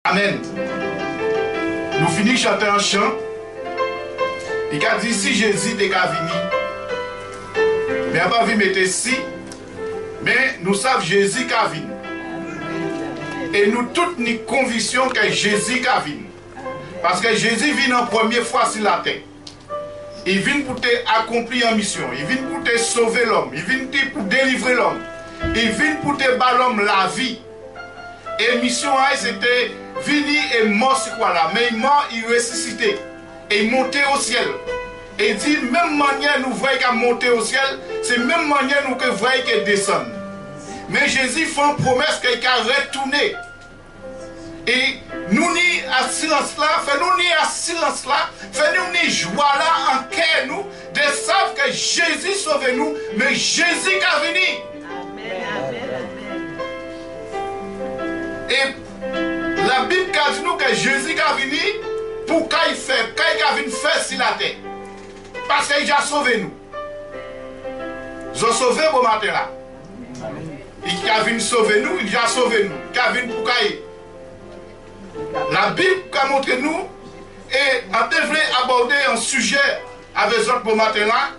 Amen. Nous finissons chanter un chant. Il a dit si Jésus était venu, mais pas vu mettre si, mais nous savons Jésus qui a venu. Et nous toutes nous conviction que Jésus qui a venu. Parce que Jésus vient en première fois sur la terre. Il vient pour te accomplir en mission. Il vient pour te sauver l'homme. Il vient pour délivrer l'homme. Il vient pour te battre l'homme la vie. Et mission c'était venir et mort c'est quoi là. Mais il mort, il ressuscité. Et il monté au ciel. Et il dit, même manière nous voyons qu'il monter au ciel, c'est même manière nous que voyons qu'il descend. Mais Jésus fait une promesse qu'il a retourné. Et nous ni à silence là, fais-nous ni à silence là, fais-nous ni joie là en cœur nous, de savoir que Jésus sauve nous, mais Jésus qui a venu. Et la Bible dit nous que Jésus qui a venu pour qu'il fait, qu'il a venu faire sur la terre. Parce qu'il a sauvé nous. Ils ont sauvé pour matin là. Il a venu sauver nous, il a sauvé nous. Il a venu pour qu'il. La Bible a montré nous et on devrait aborder un sujet avec eux pour matin là,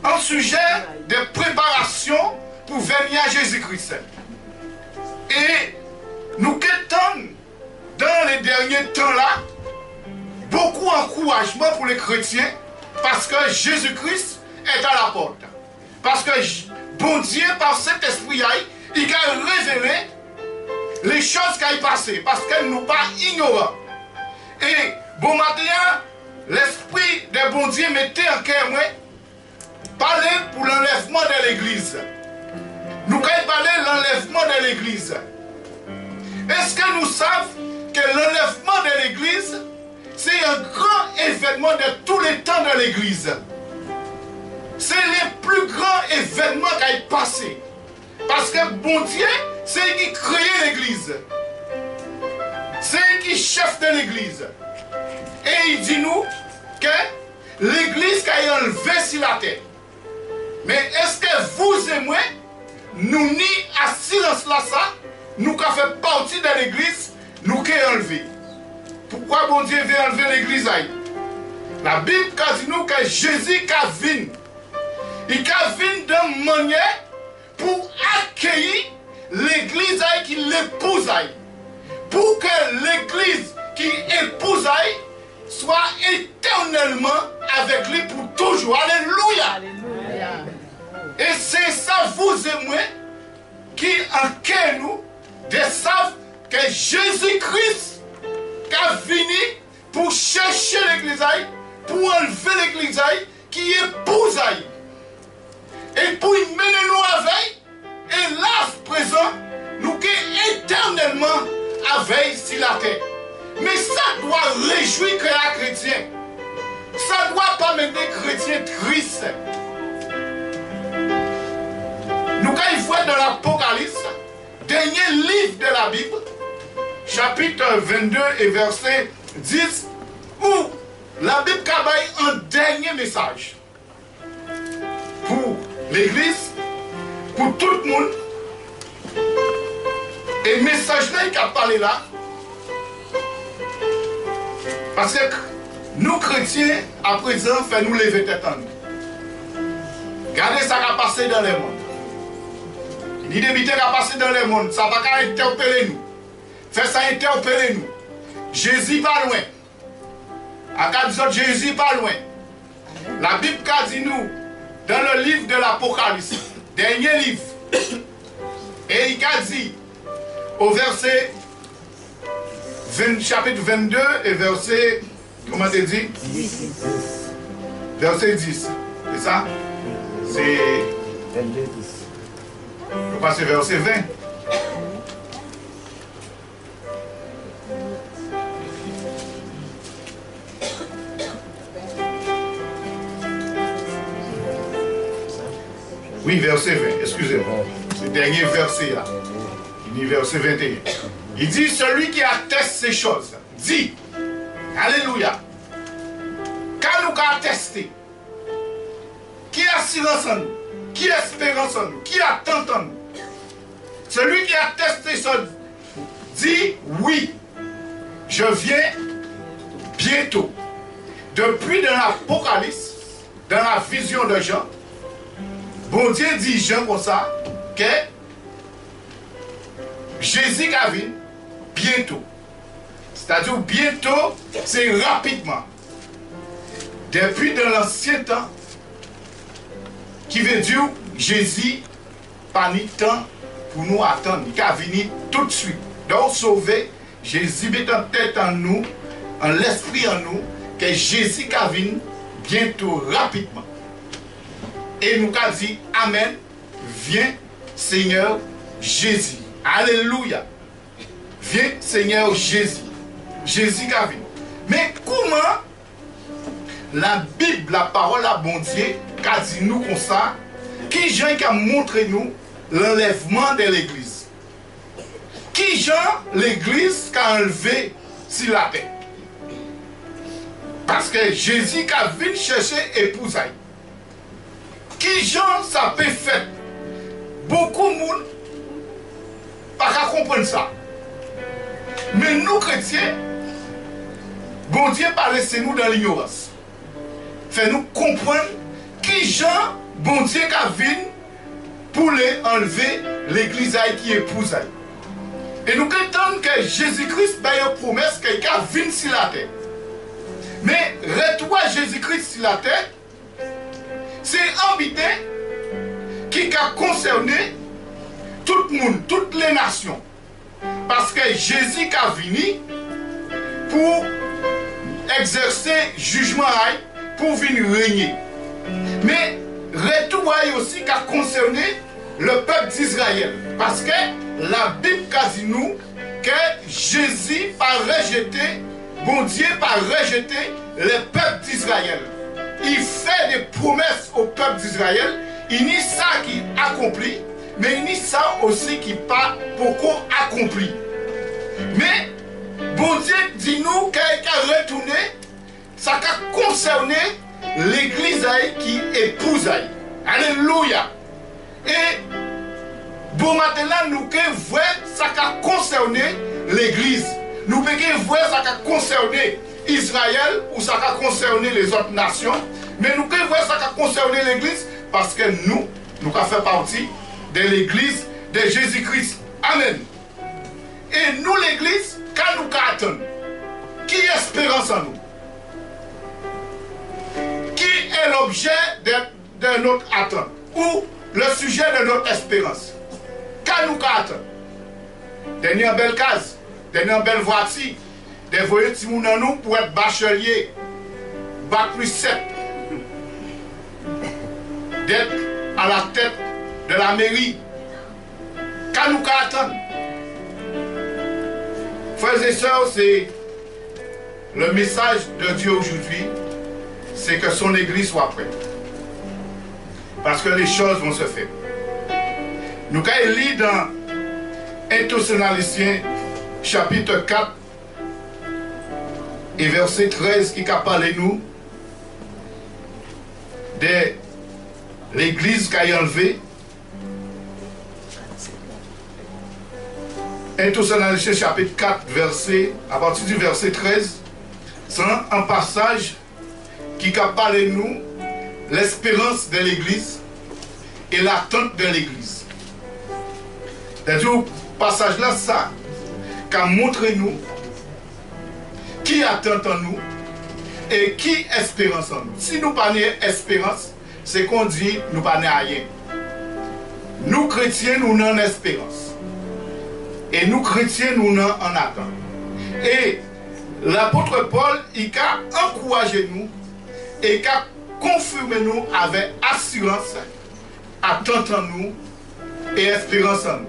un sujet de préparation pour venir à Jésus-Christ. Et nous quittons dans les derniers temps là beaucoup d'encouragement pour les chrétiens parce que Jésus-Christ est à la porte. Parce que bon Dieu par cet esprit il a révélé les choses qui ont passé, parce qu'elles ne sont pas ignorantes. Et bon matin, l'esprit de bon Dieu mettait en cœur moi, parler pour l'enlèvement de l'église. Nous allons parler de l'enlèvement de l'église. Est-ce que nous savons que l'enlèvement de l'église, c'est un grand événement de tous les temps de l'église? C'est le plus grand événement qui a passé. Parce que bon Dieu, c'est lui qui crée l'église. C'est lui qui est chef de l'église. Et il dit nous que l'église qui a enlevé sur la terre. Mais est-ce que vous et moi, nous ni à silence là ça, nous qui fait partie de l'église, nous qui enlevé? Pourquoi bon Dieu veut enlever l'église? La Bible dit nous que Jésus qui a venu. Il a venu d'une manière pour accueillir l'église qui l'épouse, pour que l'église qui épouse soit éternellement avec lui pour toujours. Alléluia. Alléluia. Et c'est ça, vous et moi, qui en cœur nous, de savoir que Jésus-Christ a venu pour chercher l'église, pour enlever l'église qui épouse. Et pour y mener nous avec, et là, présent, nous sommes éternellement avec sur la terre. Mais ça doit réjouir que les chrétiens. Ça ne doit pas mettre les chrétiens tristes. Nous, quand il voit dans l'Apocalypse, dernier livre de la Bible, chapitre 22 et verset 10, où la Bible a un dernier message pour l'église, pour tout le monde. Et le message là, il a parlé là. Parce que nous chrétiens, à présent, fait nous lever tête en nous. Regardez ça qui a passé dans le monde. L'idée qui a passé dans le monde, ça va pas interpeller nous. Fait ça interpeller nous. Jésus pas loin. À quatre Jésus pas loin. La Bible a dit nous, dans le livre de l'Apocalypse, dernier livre, et il a dit, au verset 20, chapitre 22 et verset, comment c'est dit? 10. Verset 10. C'est ça? C'est 22, 10. Je crois que c'est verset 20. Oui, verset 20, excusez-moi. C'est le dernier verset là. Il dit verset 21. Il dit, celui qui atteste ces choses, dit, alléluia, quand nous attester, qui a silence en nous, qui a espérance en nous, qui attend en nous, celui qui atteste ces choses, dit oui. je viens bientôt. Depuis dans l'Apocalypse, dans la vision de Jean, bon Dieu dit Jean comme ça, que Jésus va venir bientôt. C'est-à-dire bientôt, c'est rapidement. Depuis dans l'ancien temps, qui veut dire Jésus pas ni temps pour nous attendre, il va venir tout de suite. Donc sauver, Jésus met en tête en nous, en l'esprit en nous, que Jésus va venir bientôt, rapidement. Et nous avons dit Amen, viens Seigneur Jésus. Alléluia. Viens Seigneur Jésus. Jésus va venir. Mais comment la Bible, la parole à bon Dieu, a dit nous comme ça, qui Jean a montré nous l'enlèvement de l'église? Qui Jean l'église a enlevé sur la terre? Parce que Jésus a venu chercher épousaille. Qui Jean ça peut faire? Beaucoup de monde pas qu'à comprendre ça. Mais nous chrétiens, bon Dieu pas laissé nous dans l'ignorance. Fait nous comprendre qui Jean, bon Dieu a venu pour les enlever l'église qui épouse. Et nous attendons que Jésus-Christ ait une promesse qu'il a venu sur la terre. Mais retour Jésus-Christ sur la terre, c'est habité qui a concerné tout le monde, toutes les nations. Parce que Jésus a venu pour exercer jugement, pour venir régner. Mais retour aussi qui a concerné le peuple d'Israël. Parce que la Bible dit nous que Jésus a rejeté, bon Dieu a rejeté le peuple d'Israël. Il fait des promesses au peuple d'Israël. Il n'y a ça qui accomplit, mais il n'y a ça aussi qui pas beaucoup accompli. Mais bon Dieu dit nous qu'il a retourné, ça a concerné l'église qui épouse. Alléluia. Et bon maintenant nous pouvons voir ça a concerné l'église. Nous pouvons voir ça a concerné Israël ou ça a concerné les autres nations. Mais nous pouvons voir ça a concerné l'église parce que nous avons fait partie de l'église de Jésus-Christ. Amen. Et nous l'église, quand nous attendons, qui est espérance en nous? Qui est l'objet de notre attente ou le sujet de notre espérance? Quand nous attendons, dernière belle case, dernière belle voiture, des voyous qui nous nous pour être bachelier, bac plus 7, d'être à la tête de la mairie. Quand nous attendons, frères et sœurs, c'est le message de Dieu aujourd'hui, c'est que son église soit prête. Parce que les choses vont se faire. Nous allons lire dans 1 Thessaloniciens chapitre 4 et verset 13 qui a parlé nous de l'église qui a enlevé. 1 Thessaloniciens chapitre 4 verset, à partir du verset 13, c'est un passage qui a parlé nous l'espérance de l'église et l'attente de l'église. C'est-à-dire, le passage là, ça, qui a montré nous qui attend en nous et qui espérance en nous. Si nous parlons espérance, c'est qu'on dit nous parlons rien. Nous chrétiens, nous n'en espérance. Et nous chrétiens, nous n'en en attente. Et l'apôtre Paul, il a encouragé nous et il a confirmé nous avec assurance, attente en nous et espérance en nous.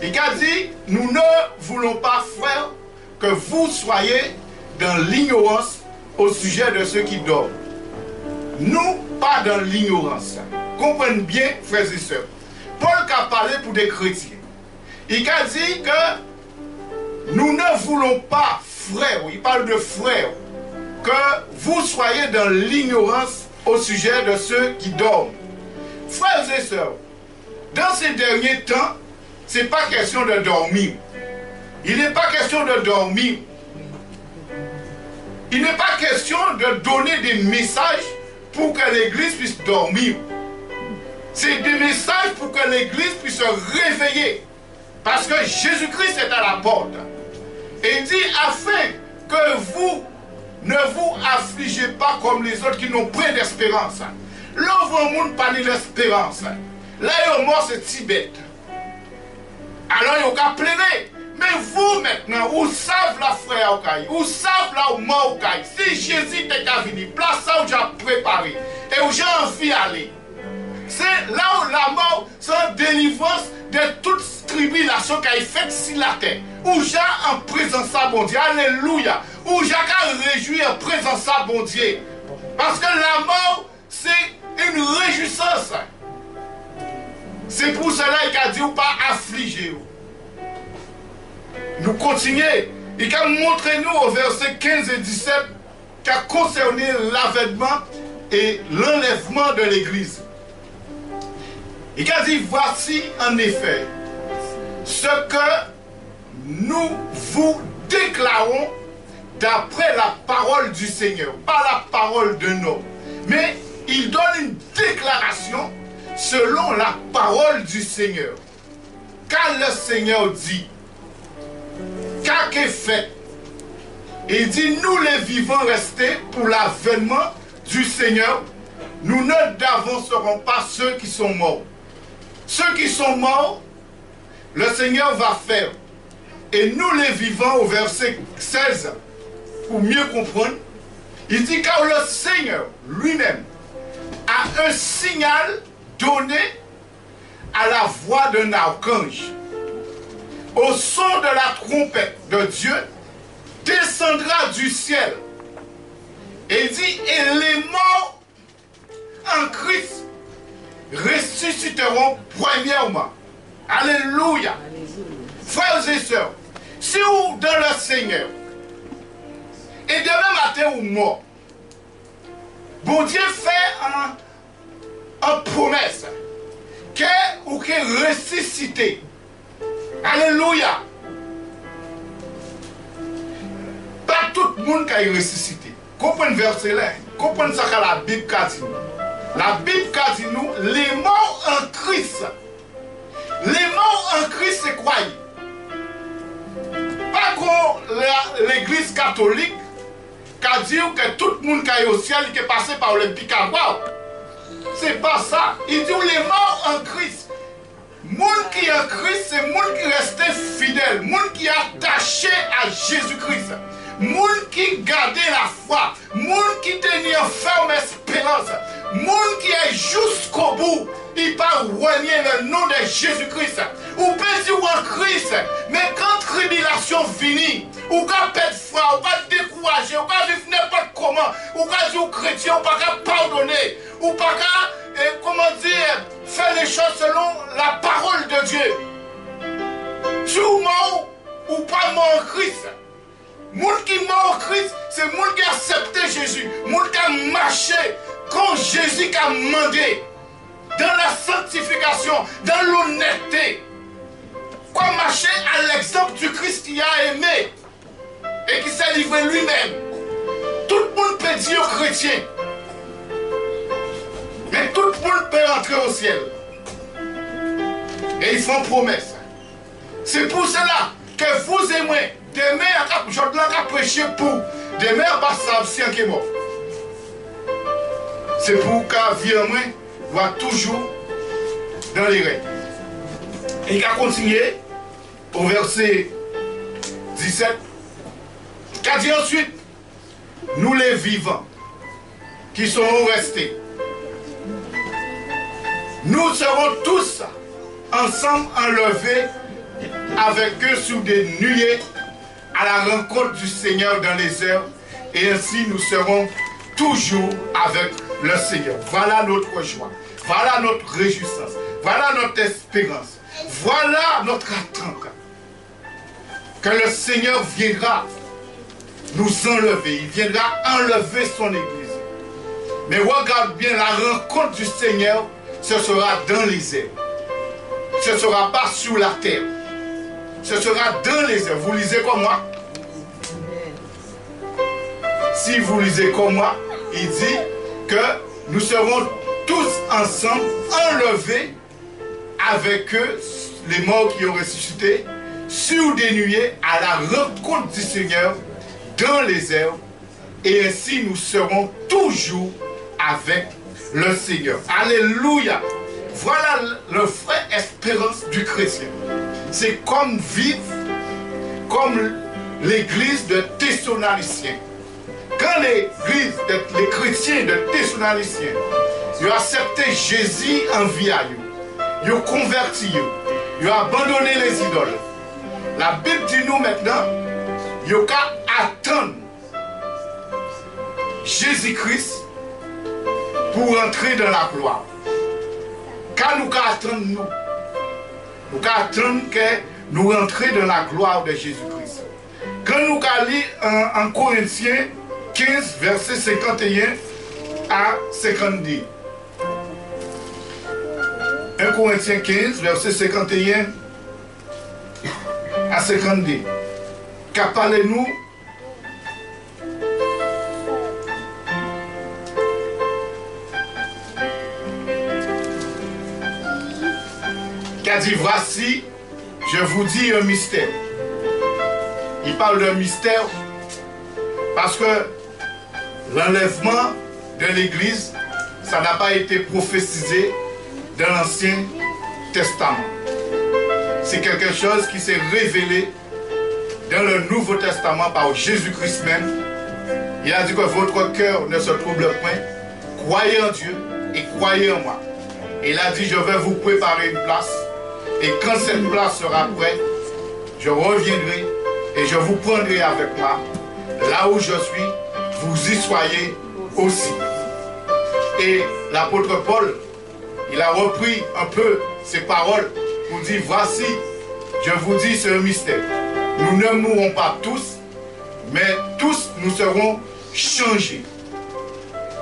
Il a dit, nous ne voulons pas, frères, que vous soyez dans l'ignorance au sujet de ceux qui dorment. Nous, pas dans l'ignorance. Comprenez bien, frères et sœurs. Paul a parlé pour des chrétiens. Il a dit que nous ne voulons pas, frères, il parle de frères, que vous soyez dans l'ignorance au sujet de ceux qui dorment. Frères et sœurs, dans ces derniers temps, ce n'est pas question de dormir. Il n'est pas question de dormir. Il n'est pas question de donner des messages pour que l'église puisse dormir. C'est des messages pour que l'église puisse se réveiller. Parce que Jésus-Christ est à la porte. Et il dit, afin que vous ne vous affligez pas comme les autres qui n'ont pas d'espérance. Là, le monde pas d'espérance. Là, il est mort, c'est Tibet. Alors, il y a plaider. Mais vous, maintenant, vous savez la frère au caille, vous savez là où mort au caille. Si Jésus est à venir, place ça où j'ai préparé. Et où j'ai envie d'aller. C'est là où la mort, c'est une délivrance de toute tribulation qui est faite sur la terre. Où j'ai en présence à bon Dieu. Alléluia. Où j'ai qu'à réjouir en présence à bon Dieu. Parce que la mort, c'est une réjouissance. C'est pour cela qu'il a dit, pas affligez. Nous continuons. Il a montré nous au verset 15 et 17 qui a concerné l'avènement et l'enlèvement de l'église. Il a dit, voici en effet ce que nous vous déclarons d'après la parole du Seigneur. Pas la parole d'un homme. Mais il donne une déclaration selon la parole du Seigneur. Car le Seigneur dit, car qu'est fait, il dit, nous les vivants restés pour l'avènement du Seigneur, nous ne n'avancerons pas ceux qui sont morts. Ceux qui sont morts, le Seigneur va faire. Et nous les vivants, au verset 16, pour mieux comprendre, il dit, car le Seigneur lui-même a un signal donné à la voix d'un archange. Au son de la trompette de Dieu, descendra du ciel. Et il dit, et les morts en Christ ressusciteront premièrement. Alléluia. Frères et sœurs, si vous dans le Seigneur, et demain matin ou mort, bon Dieu fait une promesse ou qui est ressuscité. Alléluia. Pas tout le monde qui est ressuscité. Comprenez le verset là. Comprenez ce que la Bible dit. La Bible dit nous, les morts en Christ. Les morts en Christ, c'est quoi? Pas comme l'église catholique qui a dit que tout le monde qui est au ciel qui est passé par le Picagua. C'est pas ça. Il dit les morts en Christ. Monde qui est en Christ, c'est monde qui restait fidèle. Monde qui est attaché à Jésus-Christ. Monde qui gardait la foi. Monde qui tenait en ferme espérance. Monde qui est jusqu'au bout. Il va renier le nom de Jésus-Christ. Ou peut dire en Christ. Mais quand tribulation finit, ou quand perdre foi, ou quand décourager, ou quand vivre n'importe comment, ou quand dire chrétien, ou pas pardonner, ou pas comment dire, faire les choses selon la parole de Dieu. Si vous mort ou pas mort en Christ. Monde qui mort en Christ, c'est monde qui a accepté Jésus. Monde qui a marché quand Jésus a demandé. Dans la sanctification, dans l'honnêteté. Quoi marcher à l'exemple du Christ qui a aimé et qui s'est livré lui-même. Tout le monde peut dire chrétien. Mais tout le monde peut rentrer au ciel. Et ils font promesse. C'est pour cela que vous et moi, demain, je dois prêcher pour. Demain, on va savoir si on est mort. C'est pour qu'à vie en moi, va toujours dans les règles. Et il a continué au verset 17. Il a dit ensuite, nous les vivants qui sont restés, nous serons tous ensemble enlevés avec eux sous des nuées à la rencontre du Seigneur dans les airs, et ainsi nous serons toujours avec le Seigneur. Voilà notre joie, voilà notre réjouissance, voilà notre espérance, voilà notre attente. Que le Seigneur viendra nous enlever, il viendra enlever son Église. Mais regarde bien, la rencontre du Seigneur, ce sera dans les airs. Ce ne sera pas sur la terre. Ce sera dans les airs. Vous lisez comme moi. si vous lisez comme moi, il dit que nous serons tous ensemble enlevés avec eux, les morts qui ont ressuscité, sur des nuées à la rencontre du Seigneur dans les airs, et ainsi nous serons toujours avec le Seigneur. Alléluia! Voilà la vraie espérance du chrétien. C'est comme vivre comme l'église de Thessaloniciens. Quand l'église, les chrétiens de Thessaloniciens, ils ont accepté Jésus en vie à eux, ils ont converti, ils ont abandonné les idoles. La Bible dit nous maintenant, ils ont qu'à attendre Jésus-Christ pour entrer dans la gloire. Quand nous attendons nous attendons que nous rentrions dans la gloire de Jésus-Christ. Quand nous lisons en Corinthiens 15, verset 51 à 52. 1 Corinthiens 15, verset 51 à 52. Qu'a parlé nous qu'a dit voici, je vous dis un mystère. Il parle d'un mystère parce que l'enlèvement de l'Église, ça n'a pas été prophétisé dans l'Ancien Testament. C'est quelque chose qui s'est révélé dans le Nouveau Testament par Jésus-Christ même. Il a dit que votre cœur ne se trouble point. Croyez en Dieu et croyez en moi. Et il a dit, je vais vous préparer une place. Et quand cette place sera prête, je reviendrai et je vous prendrai avec moi. Là où je suis, vous y soyez aussi. Et l'apôtre Paul, il a repris un peu ces paroles pour dire, voici, je vous dis, c'est un mystère. Nous ne mourrons pas tous, mais tous nous serons changés.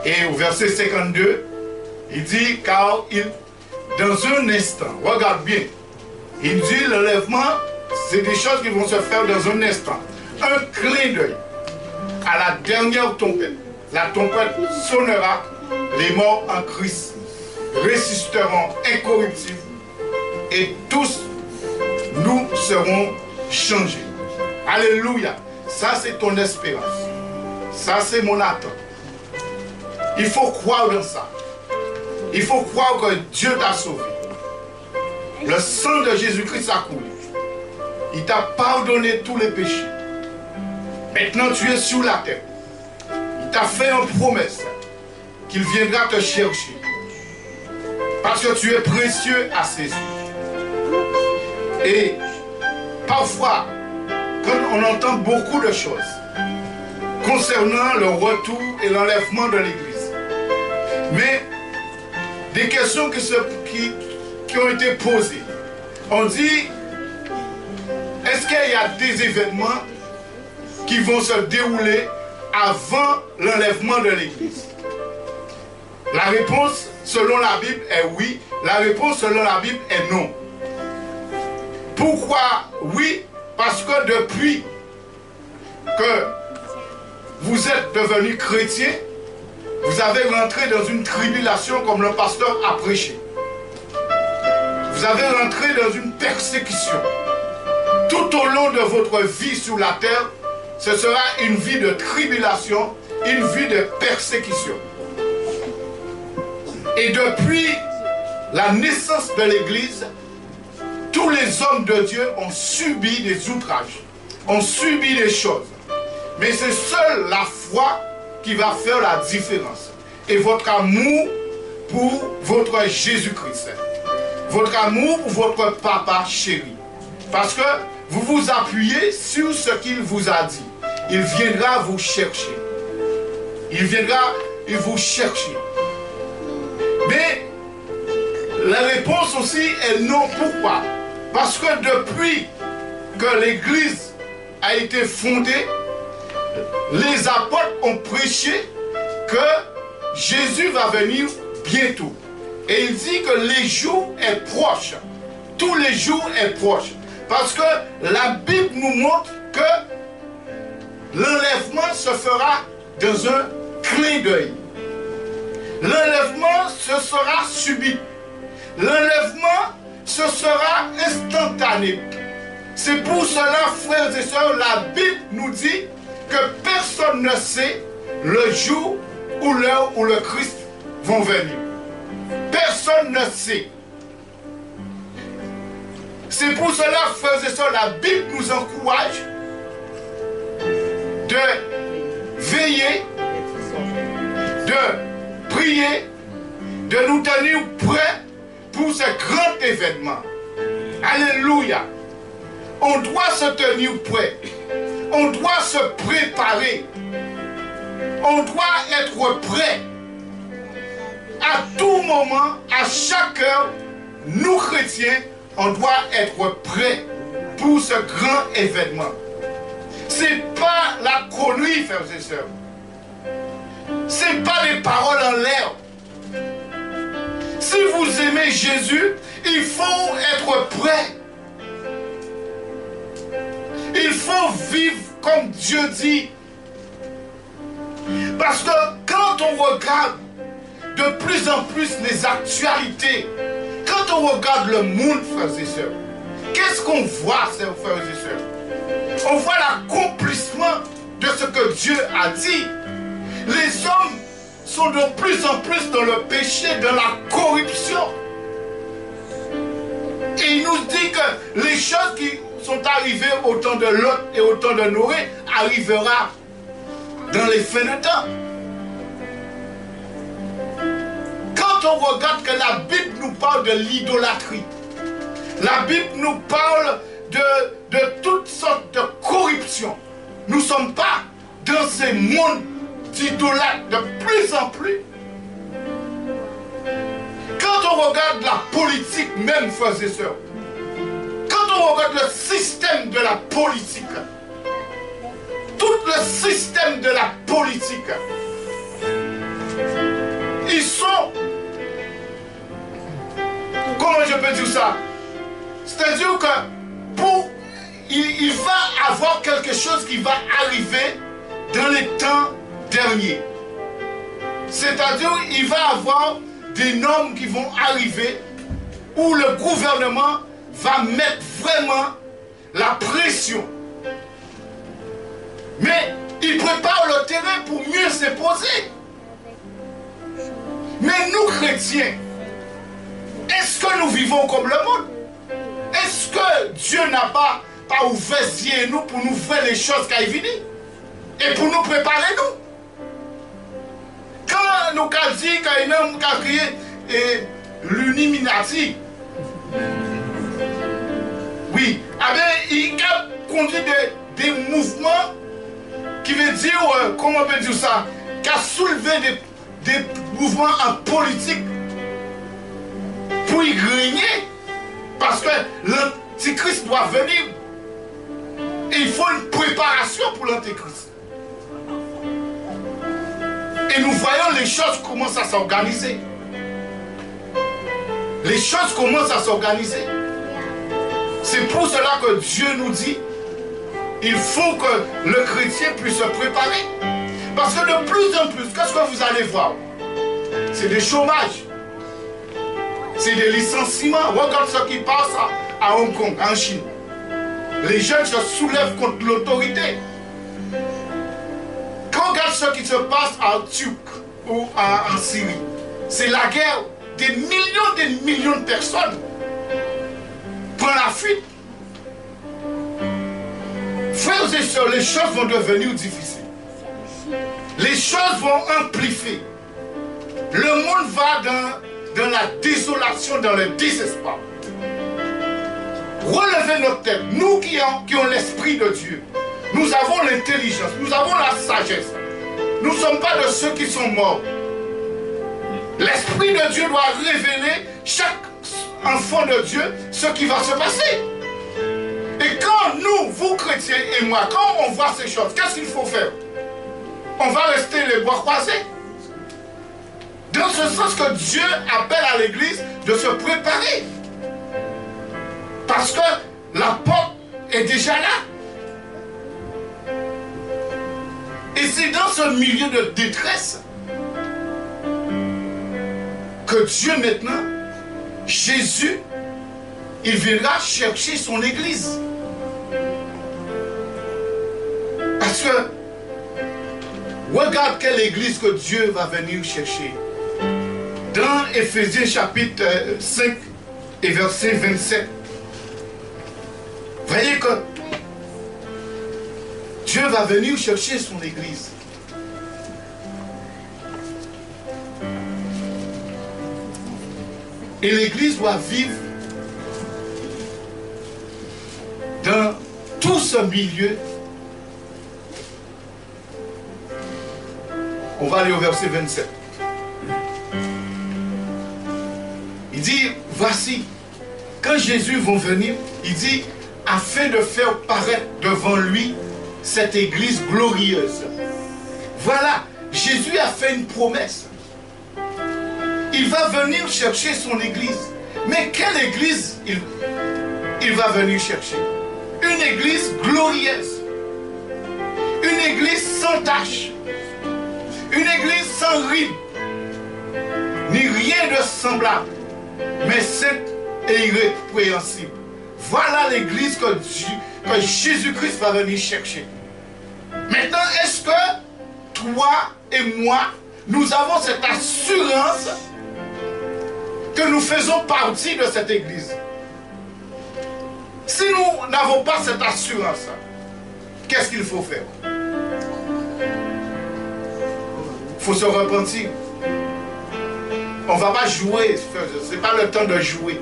Et au verset 52, il dit, car dans un instant, regarde bien, il dit l'enlèvement, c'est des choses qui vont se faire dans un instant. Un clin d'œil à la dernière trompette. La trompette sonnera, les morts en Christ ressusciteront incorruptibles et tous nous serons changés. Alléluia. Ça c'est ton espérance. Ça c'est mon attente. Il faut croire dans ça. Il faut croire que Dieu t'a sauvé. Le sang de Jésus-Christ a coulé. Il t'a pardonné tous les péchés. Maintenant tu es sur la terre. Il t'a fait une promesse qu'il viendra te chercher. Parce que tu es précieux à ses yeux. Et parfois, quand on entend beaucoup de choses concernant le retour et l'enlèvement de l'Église, mais des questions qui ont été posées, on dit, est-ce qu'il y a des événements qui vont se dérouler avant l'enlèvement de l'Église? La réponse selon la Bible est oui. La réponse selon la Bible est non. Pourquoi oui? Parce que depuis que vous êtes devenu chrétien, vous avez rentré dans une tribulation comme le pasteur a prêché. Vous avez rentré dans une persécution. Tout au long de votre vie sur la terre, ce sera une vie de tribulation, une vie de persécution. Et depuis la naissance de l'Église, tous les hommes de Dieu ont subi des outrages, ont subi des choses. Mais c'est seule la foi qui va faire la différence. Et votre amour pour votre Jésus-Christ. Votre amour pour votre papa chéri. Parce que vous vous appuyez sur ce qu'il vous a dit. Il viendra vous chercher. Il viendra vous chercher. Mais la réponse aussi est non. Pourquoi? Parce que depuis que l'Église a été fondée, les apôtres ont prêché que Jésus va venir bientôt. Et il dit que les jours est proche. Tous les jours est proche. Parce que la Bible nous montre que l'enlèvement se fera dans un clin d'œil. L'enlèvement, ce sera subit. L'enlèvement, ce sera instantané. C'est pour cela, frères et sœurs, la Bible nous dit que personne ne sait le jour ou l'heure où le Christ va venir. Personne ne sait. C'est pour cela, frères et sœurs, la Bible nous encourage de veiller, de prier, de nous tenir prêts pour ce grand événement. Alléluia. On doit se tenir prêt. On doit se préparer. On doit être prêt. À tout moment, à chaque heure, nous chrétiens, on doit être prêt pour ce grand événement. Ce n'est pas la connerie, frères et sœurs. Ce n'est pas des paroles en l'air. Si vous aimez Jésus, il faut être prêt. Il faut vivre comme Dieu dit. Parce que quand on regarde de plus en plus les actualités, quand on regarde le monde, frères et sœurs, qu'est-ce qu'on voit, frères et sœurs? On voit l'accomplissement de ce que Dieu a dit. Les hommes sont de plus en plus dans le péché, dans la corruption. Et il nous dit que les choses qui sont arrivées au temps de Lot et au temps de Noé arrivera dans les fins de temps. Quand on regarde que la Bible nous parle de l'idolâtrie, la Bible nous parle de toutes sortes de corruption. Nous ne sommes pas dans ces mondes d'idolâtres de plus en plus. Quand on regarde la politique même, frères et sœurs, quand on regarde le système de la politique, tout le système de la politique, ils sont, comment je peux dire ça? C'est-à-dire que il va avoir quelque chose qui va arriver dans les temps derniers. C'est-à-dire il va avoir des normes qui vont arriver où le gouvernement va mettre vraiment la pression. Mais il prépare le terrain pour mieux s'imposer. Mais nous, chrétiens, est-ce que nous vivons comme le monde? Est-ce que Dieu n'a pas ouvert les yeux nous pour nous faire les choses qui arrivent et pour nous préparer nous? Quand nous avons dit qu'il y a un homme qui a créé l'Illuminati, oui, il a conduit des mouvements qui veut dire, comment on peut dire ça, qui a soulevé des mouvements en politique pour y gagner, parce que l'Antichrist doit venir. Et il faut une préparation pour l'Antichrist. Et nous voyons les choses commencent à s'organiser. Les choses commencent à s'organiser. C'est pour cela que Dieu nous dit, il faut que le chrétien puisse se préparer. Parce que de plus en plus, qu'est-ce que vous allez voir? C'est des chômages. C'est des licenciements. Regarde ce qui passe à Hong Kong, en Chine. Les jeunes se soulèvent contre l'autorité. Quand on regarde ce qui se passe en Turquie ou en Syrie, c'est la guerre. Des millions de personnes prennent la fuite. Frères et sœurs, les choses vont devenir difficiles. Les choses vont amplifier. Le monde va dans la désolation, dans le désespoir. Relevez notre tête. Nous qui ont l'Esprit de Dieu, nous avons l'intelligence, nous avons la sagesse. Nous ne sommes pas de ceux qui sont morts. L'Esprit de Dieu doit révéler chaque enfant de Dieu ce qui va se passer. Et quand nous, vous chrétiens et moi, quand on voit ces choses, qu'est-ce qu'il faut faire? On va rester les bras croisés. Dans ce sens que Dieu appelle à l'Église de se préparer. Parce que la porte est déjà là. Et c'est dans ce milieu de détresse que Dieu maintenant, Jésus, il viendra chercher son église. Parce que, regarde quelle église que Dieu va venir chercher. Dans Éphésiens chapitre 5 et verset 27, voyez que Dieu va venir chercher son église. Et l'église doit vivre dans tout ce milieu. On va aller au verset 27. Il dit, voici, quand Jésus va venir, il dit, afin de faire paraître devant lui cette église glorieuse. Voilà, Jésus a fait une promesse. Il va venir chercher son église. Mais quelle église il va venir chercher? Une église glorieuse. Une église sans tache. Une église sans ride. Ni rien de semblable. Mais sainte et irrépréhensible. Voilà l'église que Jésus-Christ va venir chercher. Maintenant, est-ce que toi et moi, nous avons cette assurance que nous faisons partie de cette église? Si nous n'avons pas cette assurance, qu'est-ce qu'il faut faire? Il faut se repentir. On ne va pas jouer, ce n'est pas le temps de jouer.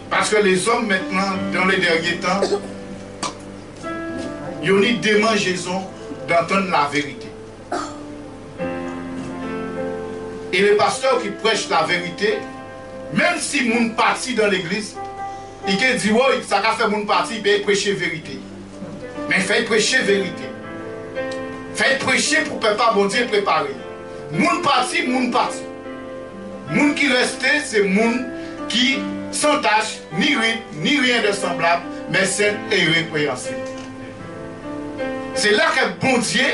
Parce que les hommes maintenant, dans les derniers temps, ils ont une démangeaison d'entendre la vérité. Et les pasteurs qui prêchent la vérité, même si moun parti dans l'église, ils disent, oui, ça a fait moun parti, il peut prêcher vérité. Mais faites prêcher vérité. Faites prêcher pour que pas bon Dieu préparer. Moun parti, moun parti. Moun qui restait, c'est moun qui sans tâche, ni rite, ni rien de semblable, mais saint et irrépréhensible. C'est là que bon Dieu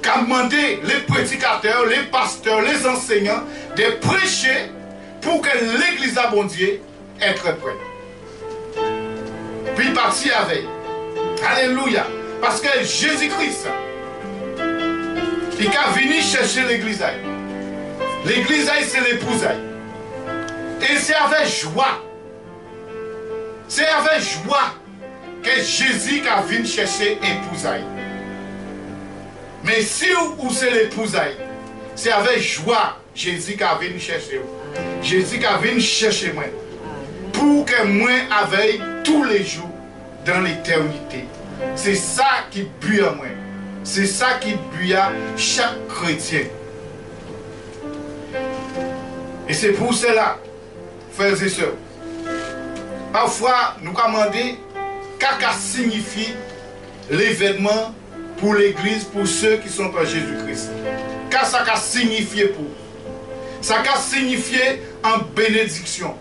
a demandé les prédicateurs, les pasteurs, les enseignants de prêcher pour que l'église à bon Dieu être prête. Puis parti avec. Alléluia. Parce que Jésus-Christ, il a venu chercher l'église. L'église, c'est l'épouse. Et c'est avec joie. C'est avec joie que Jésus a venu chercher l'épouse. Mais si ou c'est l'épouse, c'est avec joie Jésus qui a venu chercher. Jésus qui a venu chercher moi. Pour que moi avec tous les jours dans l'éternité. C'est ça qui buit à moi. C'est ça qui buit à chaque chrétien. Et c'est pour cela, frères et sœurs, parfois nous commandons qu'est-ce que signifie l'événement pour l'église, pour ceux qui sont en Jésus-Christ. Qu'est-ce que ça signifie pour? Ça a signifié en bénédiction.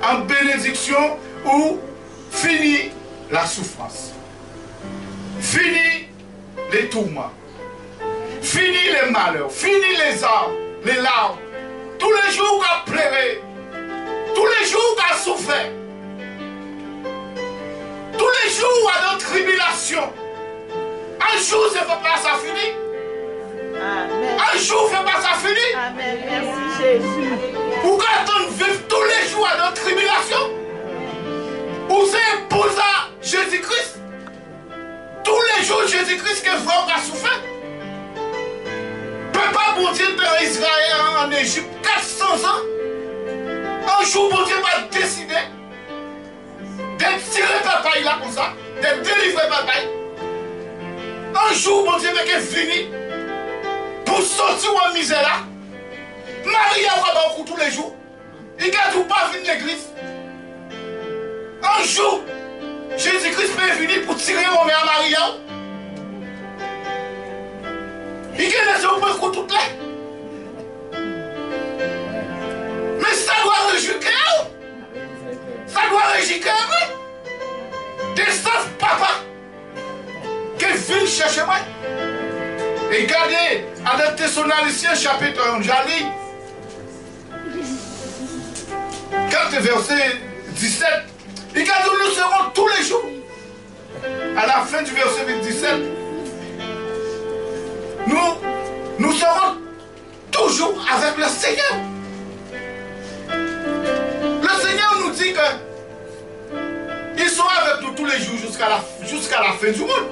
En bénédiction où finit la souffrance. Fini les tourments. Fini les malheurs. Fini les larmes. Tous les jours qu'on a pleuré. Tous les jours qu'on a souffert. Tous les jours qu'on a notre tribulation. Un jour, ce n'est pas ça fini. Amen. Un jour, ce n'est pas ça fini. Amen. Merci Jésus. Pourquoi on vit tous les jours à notre tribulation? Ou c'est pour ça Jésus-Christ? Tous les jours, Jésus-Christ que frère a souffert. Peut pas bon Dieu dans Israël, en Égypte, 400 ans. Un jour, bon Dieu va décider d'être tiré par paille là comme ça, d'être délivré par paille. Un jour, bon Dieu va venir pour sortir en misère là. Marie a beaucoup tous les jours. Il ne tout pas venir de l'église. Un jour, Jésus-Christ peut venir pour tirer mon mère Marie. Il y a des gens qui toutes les. Mais ça doit réjouir. Ça doit réjouir. Des sens papa qui viennent chercher moi. Et regardez, à 2 Thessaloniciens chapitre 1, j'allais. 4 verset 17. Et quand nous serons tous les jours. À la fin du verset 17. Nous serons toujours avec le Seigneur. Le Seigneur nous dit que il sera avec nous tous les jours jusqu'à la fin du monde.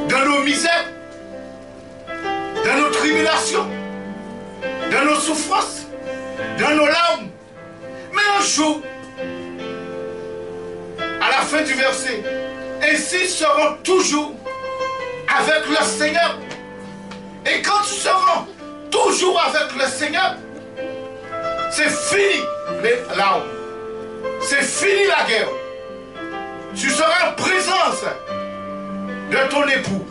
Dans nos misères, dans nos tribulations, dans nos souffrances, dans nos larmes. Mais un jour, à la fin du verset, ainsi seront toujours avec le Seigneur. Et quand tu seras toujours avec le Seigneur, c'est fini les larmes. C'est fini la guerre. Tu seras en présence de ton époux,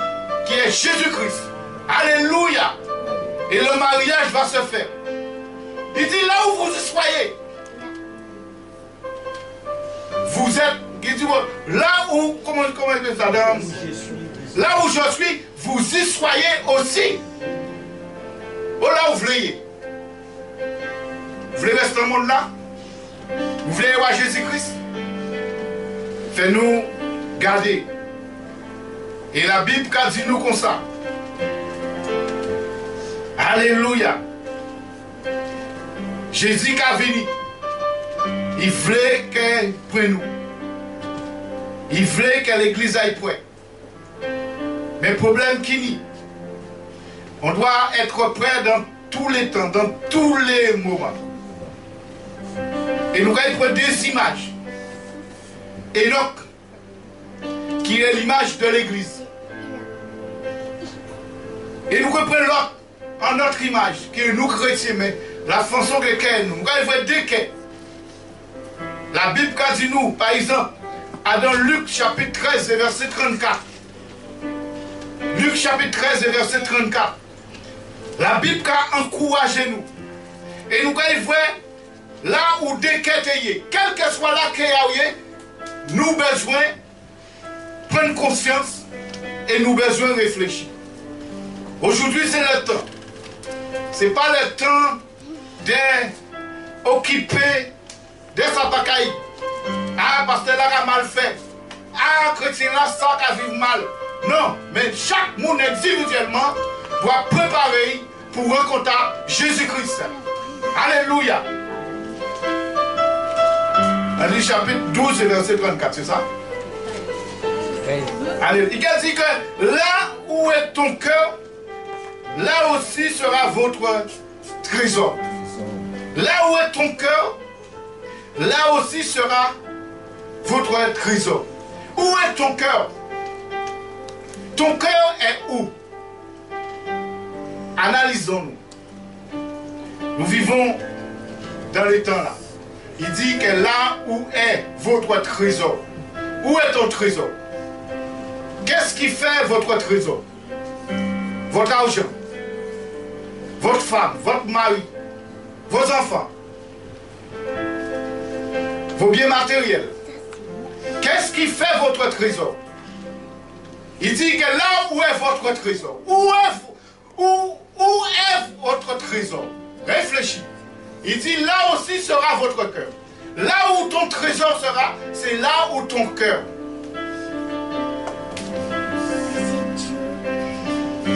qui est Jésus-Christ. Alléluia. Et le mariage va se faire. Il dit là où vous y soyez, vous êtes, il dit, là où, comment il dit ça, là où je suis, vous y soyez aussi. Oh là où vous voulez. Vous voulez rester dans le monde là? Vous voulez voir Jésus-Christ? Fais-nous garder. Et la Bible a dit nous comme ça. Alléluia. Jésus qui a venu. Il voulait qu'elle prenne nous. Il voulait que l'église aille prêt. Mais le problème qui n'y. On doit être prêt dans tous les temps, dans tous les moments. Et nous allons prendre des images. Enoch, qui est l'image de l'église. Et nous reprenons l'autre en notre image, qui est nous chrétiens, mais la façon que nous allons voir deux quais. La Bible a dit nous, par exemple, dans Luc chapitre 13, verset 34. Luc chapitre 13, verset 34. La Bible a encouragé nous. Et nous allons voir là où des quais, quel que soit là qu'il y a, nous avons besoin de prendre conscience et nous avons besoin de réfléchir. Aujourd'hui, c'est le temps. Ce n'est pas le temps d'occuper des sapakaïs. Ah, parce que là, il a mal fait. Ah, chrétien là, ça a vivre mal. Non, mais chaque monde individuellement doit préparer pour rencontrer Jésus-Christ. Alléluia. Allez, chapitre 12, verset 34, c'est ça? Allez, il a dit que là où est ton cœur, là aussi sera votre trésor. Là où est ton cœur, là aussi sera votre trésor. Où est ton cœur? Ton cœur est où? Analysons-nous. Nous vivons dans les temps là. Il dit que là où est votre trésor? Où est ton trésor? Qu'est-ce qui fait votre trésor? Votre argent, votre femme, votre mari, vos enfants, vos biens matériels. Qu'est-ce qui fait votre trésor? Il dit que là où est votre trésor? Où est votre trésor? Réfléchis. Il dit là aussi sera votre cœur. Là où ton trésor sera, c'est là où ton cœur.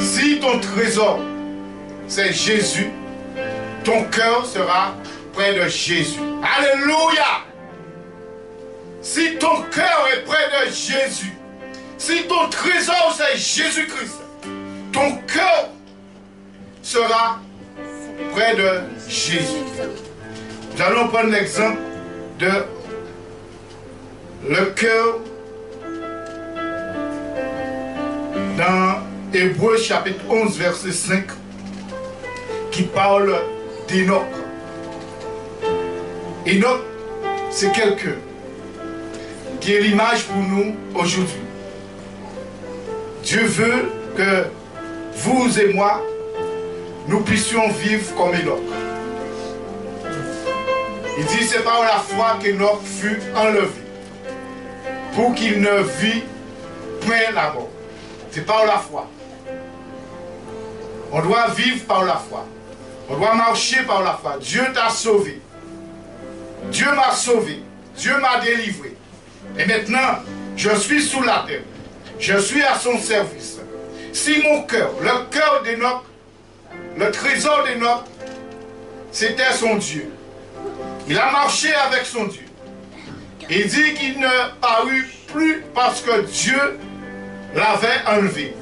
Si ton trésor c'est Jésus, ton cœur sera près de Jésus. Alléluia! Si ton cœur est près de Jésus, si ton trésor c'est Jésus-Christ, ton cœur sera près de Jésus. Nous allons prendre l'exemple de le cœur dans Hébreux chapitre 11 verset 5 qui parle d'Enoch. Enoch, c'est quelqu'un qui est l'image pour nous aujourd'hui. Dieu veut que vous et moi, nous puissions vivre comme Enoch. Il dit c'est par la foi qu'Enoch fut enlevé pour qu'il ne vit point la mort. C'est par la foi. On doit vivre par la foi. On doit marcher par la foi. Dieu t'a sauvé. Dieu m'a sauvé. Dieu m'a délivré. Et maintenant, je suis sous la terre. Je suis à son service. Si mon cœur, le cœur d'Enoch, le trésor d'Enoch, c'était son Dieu. Il a marché avec son Dieu. Il dit qu'il ne parut plus parce que Dieu l'avait enlevé.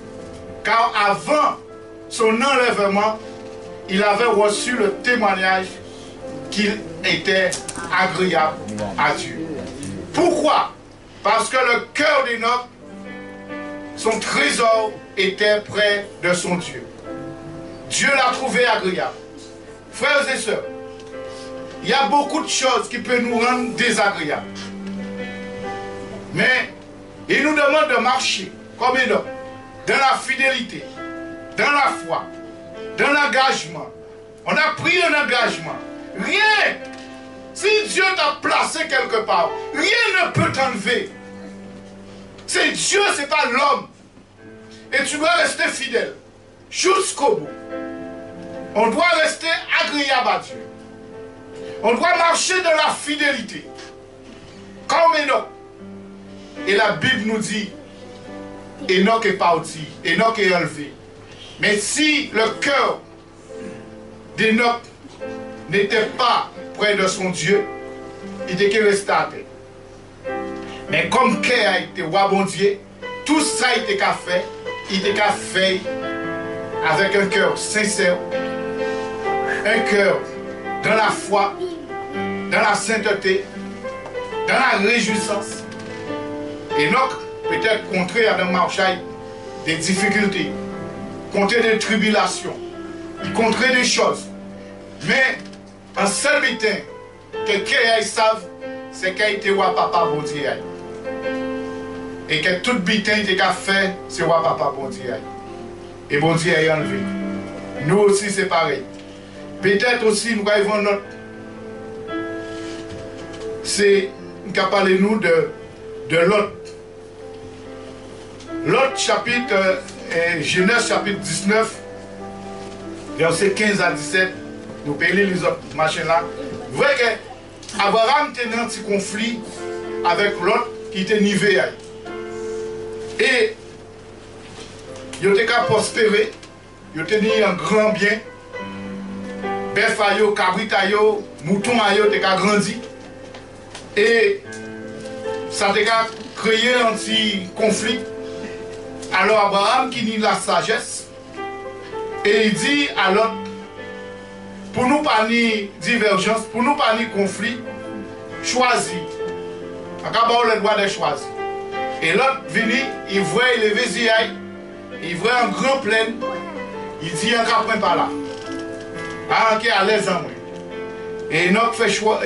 Car avant son enlèvement, il avait reçu le témoignage qu'il était agréable à Dieu. Pourquoi? Parce que le cœur d'Enoch, son trésor était près de son Dieu. Dieu l'a trouvé agréable. Frères et sœurs, il y a beaucoup de choses qui peuvent nous rendre désagréables. Mais il nous demande de marcher comme Enoch, dans la fidélité, dans la foi, dans l'engagement. On a pris un engagement. Rien, si Dieu t'a placé quelque part, rien ne peut t'enlever. C'est Dieu, c'est pas l'homme. Et tu dois rester fidèle jusqu'au bout. On doit rester agréable à Dieu. On doit marcher dans la fidélité. Comme Enoch. Et la Bible nous dit, Enoch est parti, Enoch est enlevé. Mais si le cœur d'Enoch n'était pas près de son Dieu, il était resté à terre. Mais comme Kéa a été roi bon Dieu, tout ça il était qu'à faire, il était qu'à faire avec un cœur sincère, un cœur dans la foi, dans la sainteté, dans la réjouissance. Enoch peut-être contré à un marché des difficultés, contre des tribulations, contre des choses. Mais un seul bitin que quelqu'un savent, c'est qu'il était roi papa bon Dieu. Et que tout bitin qu'il a fait, c'est roi papa bon Dieu. Et bon Dieu est enlevé. Nous aussi c'est pareil. Peut-être aussi nous avons notre. C'est nous avons parlé nous de Lot. Lot chapitre, Genèse chapitre 19, verset 15 à 17, nous payons les autres machins là. Vous voyez que Abraham était dans un petit conflit avec Lot qui était nivé. Et il était qu'à prospérer, il était un grand bien. Bœuf à yo, cabrit à yo, mouton à yo, il était qu'à grandir. Et ça a créé un petit conflit. Alors Abraham qui nie la sagesse et il dit à l'autre, pour nous pas ni divergence, pour nous pas ni conflit, choisis. Acabons le droit de choisir. Et l'autre venu, il voit les vésiailles, il voit un grand plaine, il dit un caprin par là. Ah, qui est à l'aise en moi. Et l'autre fait choix,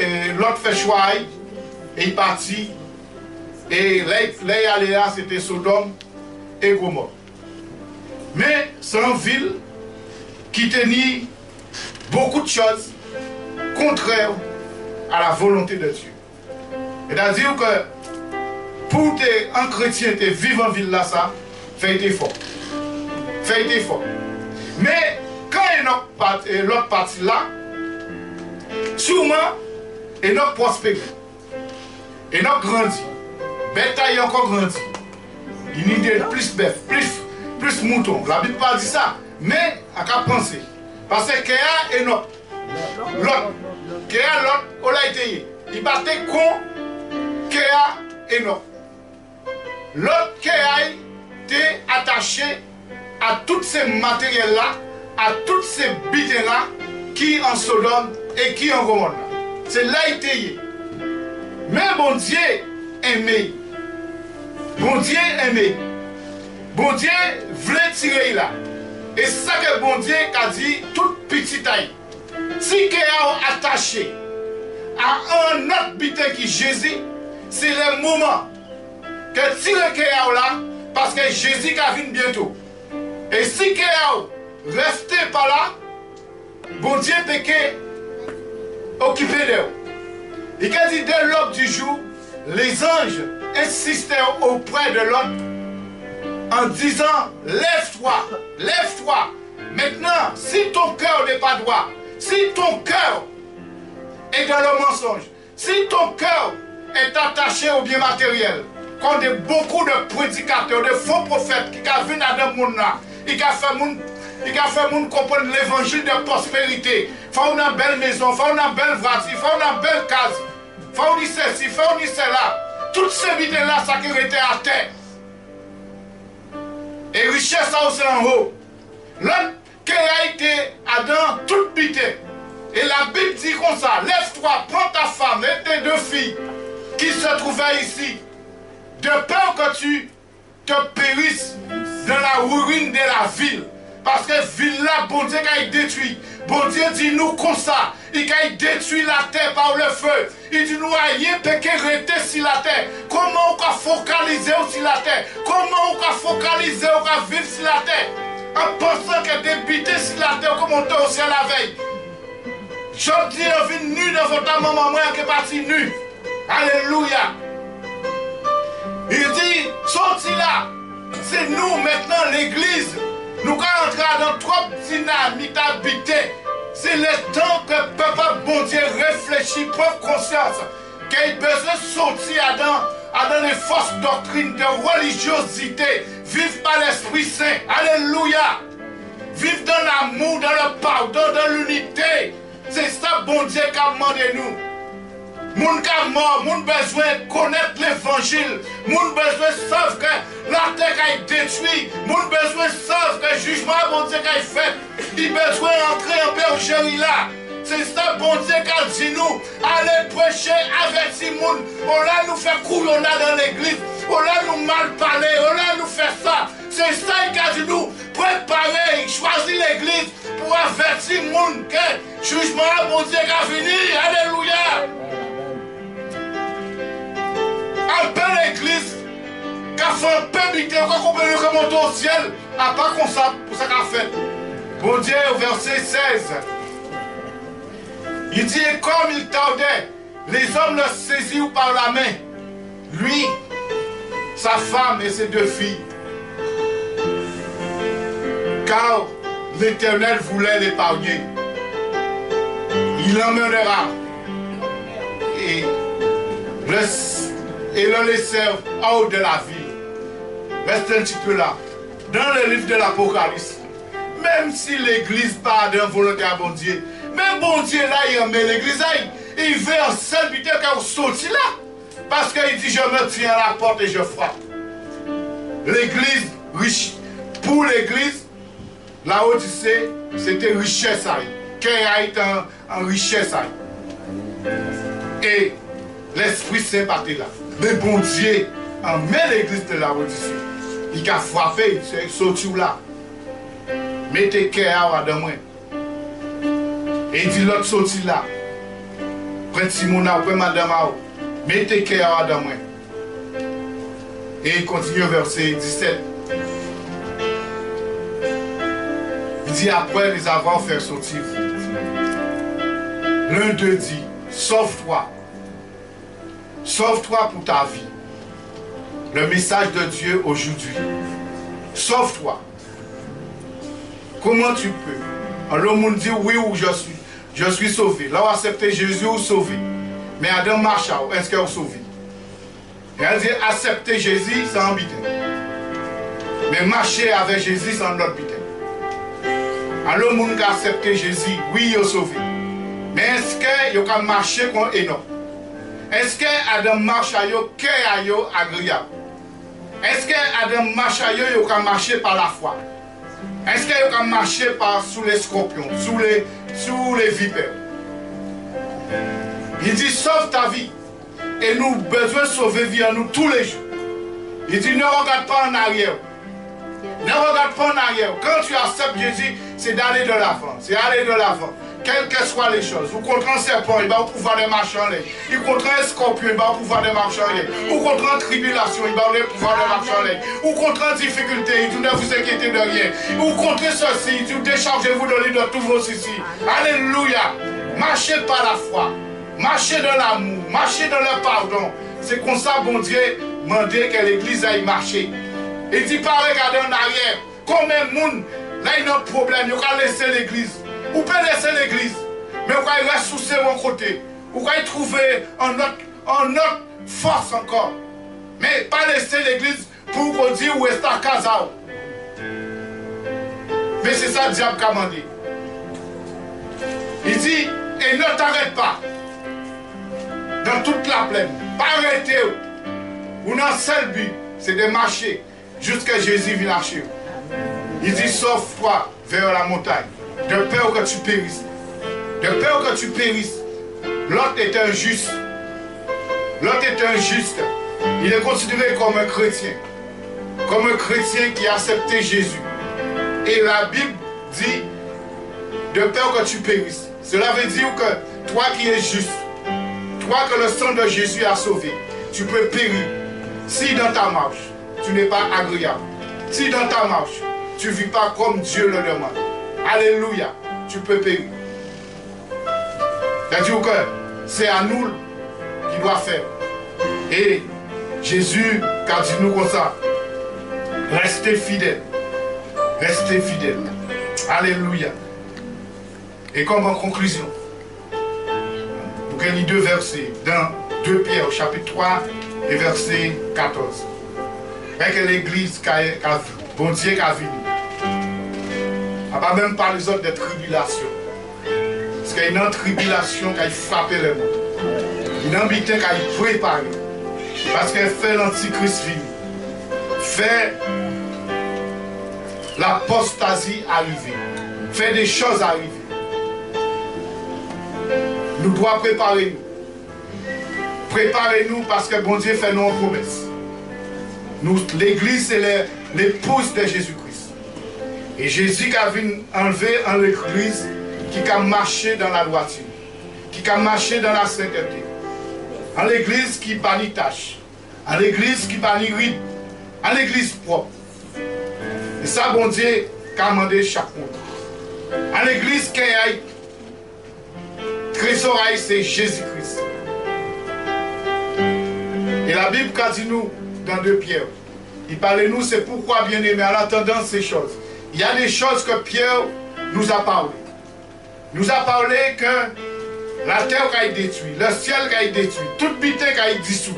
et il partit. Et là, il allait là, c'était Sodome et Gomorrhe. Mais c'est une ville qui tenait beaucoup de choses contraires à la volonté de Dieu. C'est-à-dire que pour un chrétien te vivre en ville là, ça, fait effort. Fait effort. Mais quand l'autre partie là, sûrement, Enoch prospère. Enoch grandit. Bétail encore grandit. Il y a plus bœuf, plus mouton. La Bible pas dit ça. Mais à qu'à penser. Parce que Kéa et Enoch. L'autre. Kéa l'autre, on l'a été. Il battait con Kéa et Enoch. L'autre Kéa était attaché à tous ces matériels-là, à toutes ces bites-là qui en Sodome et qui en Gomorrhe. C'est là qu'il était. Mais bon Dieu aimé. Bon Dieu aimé. Bon Dieu voulait tirer là. Et c'est ça que bon Dieu a dit, toute petite taille. Si qu'il est attaché à un autre bitin qui Jésus, c'est le moment que tirer qu'il est là, parce que Jésus va venir bientôt. Et si qu'il est resté par là, bon Dieu peut occuper d'eux. Et quand il dit dès l'aube du jour, les anges insistèrent auprès de l'autre en disant, lève-toi, lève-toi, Maintenant, si ton cœur n'est pas droit, si ton cœur est dans le mensonge, si ton cœur est attaché au bien matériel, comme beaucoup de prédicateurs, de faux prophètes qui viennent dans le monde là, il a fait moun comprendre l'évangile de prospérité. Faut une belle maison, faut une belle voiture, faut une belle case, faut une ceci, faut une cela. Toutes ces vides là, ça qui était à terre. Et richesse ça aussi en haut. L'homme qui a été Adam, toute bité. Et la Bible dit comme ça, lève-toi, prends ta femme et tes deux filles qui se trouvaient ici, de peur que tu te périsses dans la ruine de la ville. Parce que la ville là, bon Dieu a détruit. Bon Dieu dit nous comme ça, il a détruit la terre par le feu. Il dit nous ayez péché rester sur la terre. Comment on peut focaliser sur la terre? Comment on peut focaliser, on peut vivre sur la terre? En pensant que débiter sur la terre comme on était au ciel la veille. Je dis, on vit nu dans votre maman, moi qui est parti nu. Alléluia. Il dit, sorti là, c'est nous maintenant l'église. Nous allons entrer dans trois dynamiques habitées. C'est le temps que le peuple bon Dieu réfléchit, prend conscience qu'il a besoin de sortir dans les fausses doctrines de religiosité. Vivre par l'Esprit Saint. Alléluia. Vivre dans l'amour, dans le pardon, dans l'unité. C'est ça bon Dieu qui a demandé nous. Moun qui est mort, moun besoin de connaître l'évangile. Moun besoin de savoir que la terre a été détruite. Moun besoin de savoir que le jugement bon Dieu a été fait. Il besoin d'entrer en bergerie là. C'est ça bon Dieu qui a dit nous. Allez prêcher, avertir moun. On l'a nous fait couillonna dans l'église. On l'a nous mal parler. On l'a nous fait ça. C'est ça qu'il a dit nous. Préparer, choisir l'église pour avertir moun que le jugement bon Dieu a venu. Alléluia. Un peu l'église qui a fait un peu mité, qui a compris que monter au ciel, à pas comme ça, pour ça qu'a fait. Bon Dieu, au verset 16, il dit, comme il tardait, les hommes le saisirent par la main, lui, sa femme et ses deux filles. Car l'Éternel voulait l'épargner. Il l'emmènera. Et le laissèrent en haut de la ville. Reste un petit peu là. Dans le livre de l'Apocalypse, même si l'église part d'un volonté à bon Dieu, mais bon Dieu là, il remet l'église là, il veut en seul but qu'il sorti là. Parce qu'il dit, je me tiens à la porte et je frappe. L'église, riche. Pour l'église, la Odyssée, c'était richesse. Qu'il a été en richesse. Et l'Esprit Saint partait là. Mais bon Dieu, en met l'église de la Odyssée. Il a frappé, il sorti là. Mettez cœur à moi. Et il dit l'autre sorti là. Prends Simona, prends Madame Ao. Mettez cœur à moi. Et il continue au verset 17. Il dit après les avoir fait sortir. L'un d'eux dit, sauve-toi. Sauve-toi pour ta vie. Le message de Dieu aujourd'hui. Sauve-toi. Comment tu peux? Alors le monde dit oui ou je suis sauvé. Là on accepte Jésus ou sauvé. Mais Adam marche, est-ce qu'il est sauvé? Et elle dit accepter Jésus sans habiter. Mais marcher avec Jésus sans l'autre habiter. Alors le monde qui a accepté Jésus, oui il est sauvé. Mais est-ce qu'il a marché comme Enoch? Est-ce que Adam marche à yo, agréable? Est-ce que Adam marche à yo, il a marché par la foi? Est-ce qu'il a marché sous les scorpions, sous les vipères? Il dit sauve ta vie. Et nous avons besoin de sauver vie en nous tous les jours. Il dit ne regarde pas en arrière. Ne regarde pas en arrière. Quand tu acceptes Jésus, c'est d'aller de l'avant. C'est aller de l'avant. Quelles que soient les choses. Ou contre un serpent, il va pouvoir de marcher en l'air. Ou contre un scorpion, il va pouvoir de marcher en l'air. Ou contre une tribulation, il va pouvoir de marcher en l'air. Ou contre une difficulté, il dit ne vous inquiétez de rien. Ou contre ceci, il dit déchargez-vous de lui de tous vos soucis. Alléluia. Marchez par la foi. Marchez dans l'amour. Marchez dans le pardon. C'est comme ça, bon Dieu, demandé que l'église aille marcher. Il dit pas regarder en arrière. Combien de monde là il y a un problème, vous pouvez laisser l'église. Vous pouvez laisser l'église, mais vous pouvez ressourcer mon côté. Vous pouvez trouver un autre force encore. Mais pas laisser l'église pour vous dire où est ta casa. Mais c'est ça que le diable a demandé. Il dit, et ne t'arrête pas dans toute la plaine. Pas arrêter. Ou dans un seul but, c'est de marcher jusqu'à Jésus vienne marcher. Il dit, sauve-toi vers la montagne, de peur que tu périsses. De peur que tu périsses. L'autre est injuste. L'autre est injuste. Il est considéré comme un chrétien. Comme un chrétien qui a accepté Jésus. Et la Bible dit, de peur que tu périsses. Cela veut dire que toi qui es juste, toi que le sang de Jésus a sauvé, tu peux périr. Si dans ta marche, tu n'es pas agréable. Si dans ta marche, tu ne vis pas comme Dieu le demande. Alléluia, tu peux périr. C'est-à-dire que c'est à nous qui doit faire. Et Jésus, quand dit nous comme ça, restez fidèles. Restez fidèles. Alléluia. Et comme en conclusion, vous avez deux versets dans 2 Pierre, chapitre 3 et verset 14. Avec l'église qui a bon Dieu qui a venu. On ne va même pas les autres des tribulations. Parce qu'il y a une tribulation qui a frappé le monde. Une ambition qui a préparé. Parce qu'elle fait l'antichrist vivre. Fait l'apostasie arriver. Fait des choses arriver. Nous devons préparer nous. Préparez-nous parce que bon Dieu fait nos promesses. L'église, c'est l'épouse de Jésus-Christ. Et Jésus qui a venu enlever en l'église, qui a marché dans la droiture, qui a marché dans la sainteté. En l'église qui n'a pas de tâche. En l'église qui n'a pas de ride. En l'église propre. Et ça, bon Dieu, qui a demandé chaque monde. En l'église qui a trésor, c'est Jésus-Christ. Et la Bible, quand dit nous, dans 2 Pierre, il parle de nous, c'est pourquoi, bien aimé, en attendant ces choses. Il y a des choses que Pierre nous a parlé. Nous a parlé que la terre a été détruite, le ciel a été détruit, toute bité a été dissoute.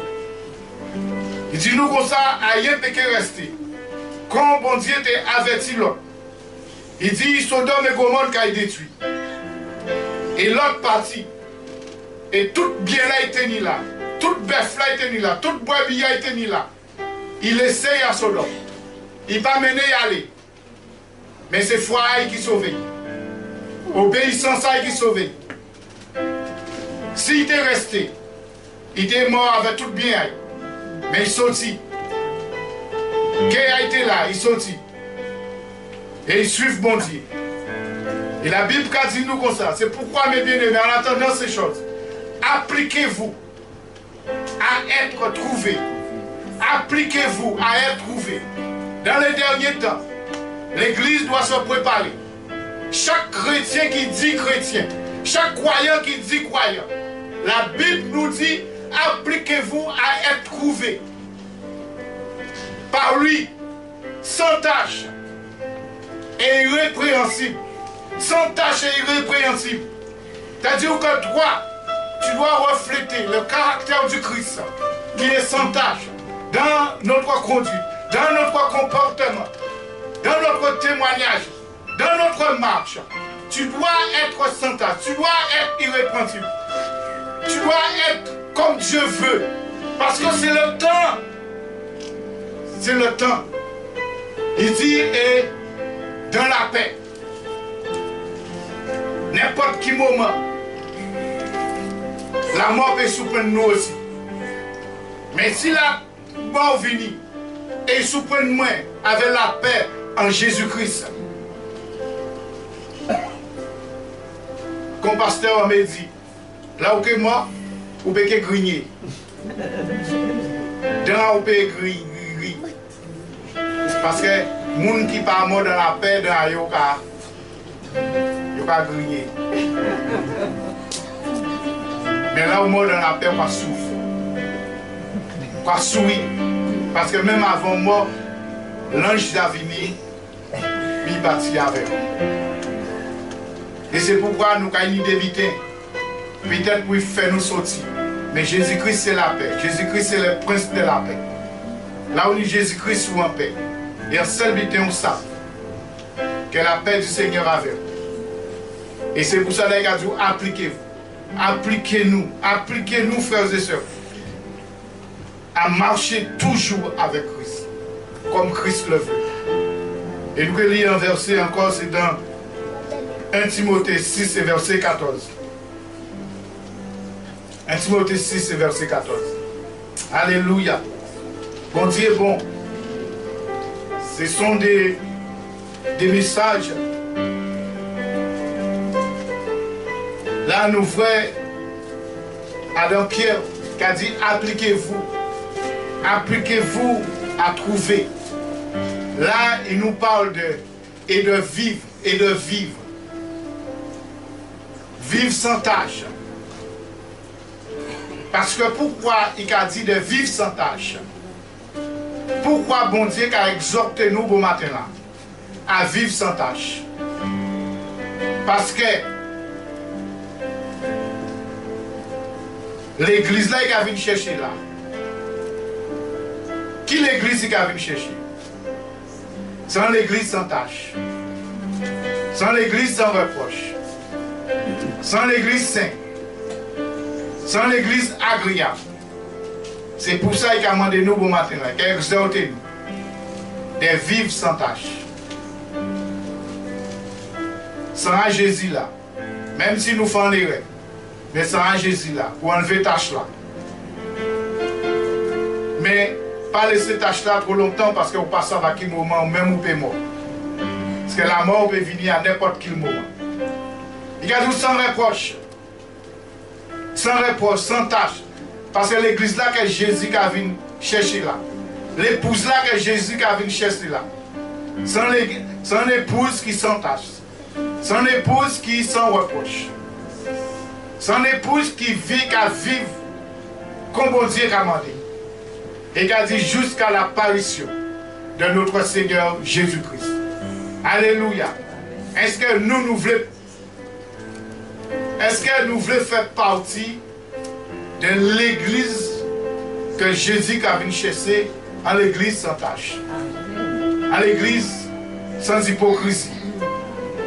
Il dit nous comme ça, rien ne peut rester. Quand bon Dieu t'a averti l'autre, il dit Sodome et Gomorrhe a été détruit. Et l'autre partie, et tout bien là était ni là, tout bœuf là était ni là, tout brebis là était ni là. Il essaye à Sodome. Il va mener à aller. Mais c'est foi qui sauve. Obéissance qui sauve. S'il était resté, il était mort avec tout bien. Mais il sortit. Qui a été là, il sortit. Et il suit bon Dieu. Et la Bible a dit nous comme ça. C'est pourquoi, mes bien-aimés, en attendant ces choses, appliquez-vous à être trouvé. Appliquez-vous à être trouvé. Dans les derniers temps, l'Église doit se préparer. Chaque chrétien qui dit chrétien, chaque croyant qui dit croyant, la Bible nous dit, appliquez-vous à être trouvé. Par lui, sans tâche et irrépréhensible. Sans tâche et irrépréhensible. C'est-à-dire que toi, tu dois refléter le caractère du Christ qui est sans tâche dans notre conduite, dans notre comportement, dans notre témoignage, dans notre marche. Tu dois être sans tâche, tu dois être irrépréhensible. Tu dois être comme Dieu veut. Parce que c'est le temps. C'est le temps. Il dit, et dans la paix. N'importe quel moment, la mort peut surprendre nous aussi. Mais si la mort vient et surprend moi avec la paix en Jésus-Christ, comme pasteur m'a dit, là où est mort, vous pouvez grigner. Dans là où vous pouvez grigner. Parce que les gens qui ne sont pas morts dans la paix, dans la yoga, ils ne pas grigner. Mais là où mort dans la paix, on va souffrir. On va sourire. Parce que même avant mort, l'ange a venu, il partie avec nous. Et c'est pourquoi nous avons une idée vite. Peut-être pour faire nous sortir. Mais Jésus-Christ c'est la paix. Jésus-Christ c'est le prince de la paix. Là où Jésus-Christ est en paix. Et en seul but on sait que la paix du Seigneur avec vous. Et c'est pour ça qu'il a dit appliquez-vous. Appliquez-nous frères et sœurs. À marcher toujours avec Christ. Comme Christ le veut. Et nous lisons un verset encore, c'est dans 1 Timothée 6 et verset 14. 1 Timothée 6 et verset 14. Alléluia. Bon Dieu est bon. Ce sont des messages. Là, nous voyons Adam Pierre qui a dit appliquez-vous. Appliquez-vous à trouver. Là, il nous parle de vivre. Vivre sans tâche. Parce que pourquoi il a dit de vivre sans tâche? Pourquoi bon Dieu a exhorté nous au matin là à vivre sans tâche? Parce que l'église là, il a venu chercher là. Qui l'église il a venu chercher? Sans l'église sans tâche. Sans l'église sans reproche. Sans l'église sainte. Sans l'église agréable. C'est pour ça qu'il a demandé nous au matin, qu'il a exhorté nous de vivre sans tâche. Sans Jésus là. Même si nous faisons les règles. Mais sans Jésus là. Pour enlever tâche là. Mais pas laisser tâche là trop longtemps parce qu'on passe à quel moment même on peut mort. Parce que la mort peut venir à n'importe quel moment. Il y a tout sans reproche. Sans reproche, sans tâche. Parce que l'église là que Jésus a venu chercher là. L'épouse là que Jésus a venu chercher là. Sans l'épouse qui sans tâche. Sans l'épouse qui sans reproche. Sans l'épouse qui vit qu'à vivre comme bon Dieu a demandé. Et qui a dit jusqu'à l'apparition de notre Seigneur Jésus-Christ. Alléluia. Est-ce que nous voulons faire partie de l'église que Jésus a venu chercher, à l'église sans tâche, à l'église sans hypocrisie,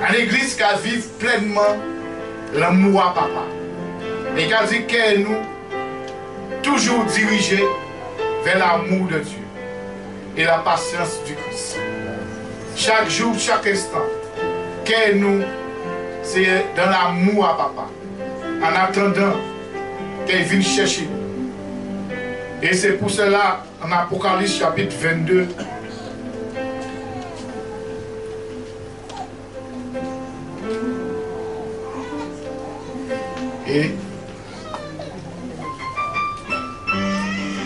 à l'église qui vive pleinement l'amour à papa, et qui a dit que nous toujours dirigés vers l'amour de Dieu et la patience du Christ. Chaque jour, chaque instant, que nous, c'est dans l'amour à papa, en attendant qu'il vienne chercher nous. Et c'est pour cela, en Apocalypse chapitre 22, et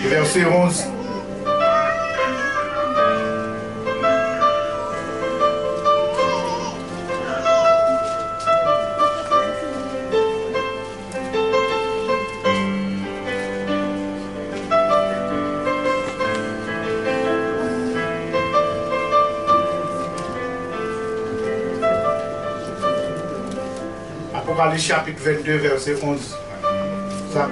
verset 11. Apocalypse chapitre 22, verset 11. Ça.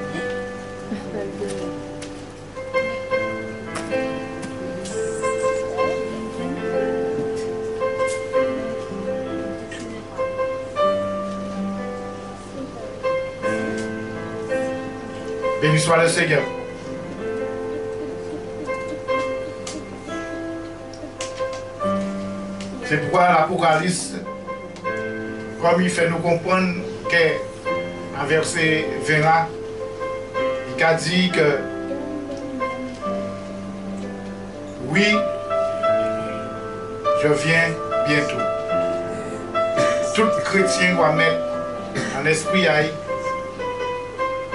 Béni soit le Seigneur. C'est pourquoi l'Apocalypse, comme il fait nous comprendre qu'en verset 20 là, il a dit que oui, je viens bientôt. Tout chrétien doit mettre en esprit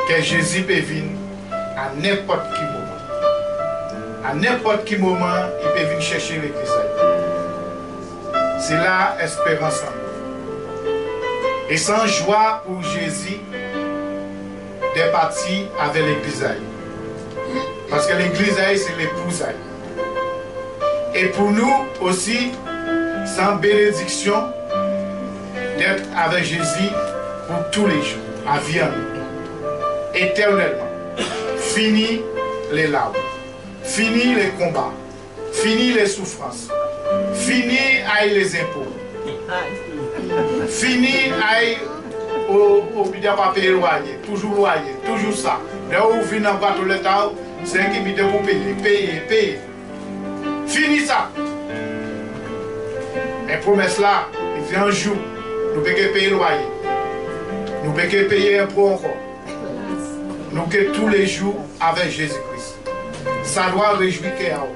que Jésus peut venir à n'importe quel moment. À n'importe quel moment, il peut venir chercher l'église. C'est là l'espérance. Et sans joie pour Jésus de partir avec l'église. Parce que l'église, c'est l'épouse. Et pour nous aussi, sans bénédiction d'être avec Jésus pour tous les jours, à vie en nous, éternellement. Fini les larmes, fini les combats, fini les souffrances, fini aille les impôts, fini aille au bidon pas payer loyer, toujours ça. Là où vous venez en bateau l'État, c'est un qui bidon pour payer. Fini ça. Les promesses là, il dit un jour, nous pouvons payer loyer, nous pouvons payer impôt encore. Nous que tous les jours avec Jésus-Christ. Ça doit réjouir cœur.